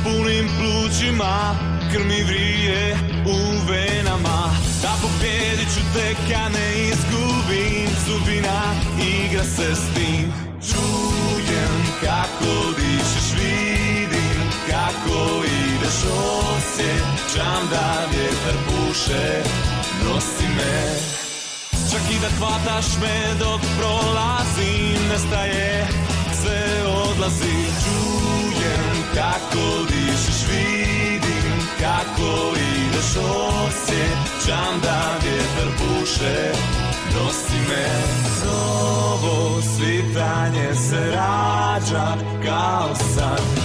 punim plućima, krv mi vrije u venama. Da pobjedit ću tek, a ne izgubim, sudbina igra se s tim. Čujem kako dišeš, vidim kako ideš, osjećam da vjetar puše, nosi me. Čak i da hvataš me dok prolazim, nestaje, sve odlazi. Čujem kako dišeš, vidim kako ideš, osjećam da vjetar puše, nosi me. Novo svitanje se rađa kao san.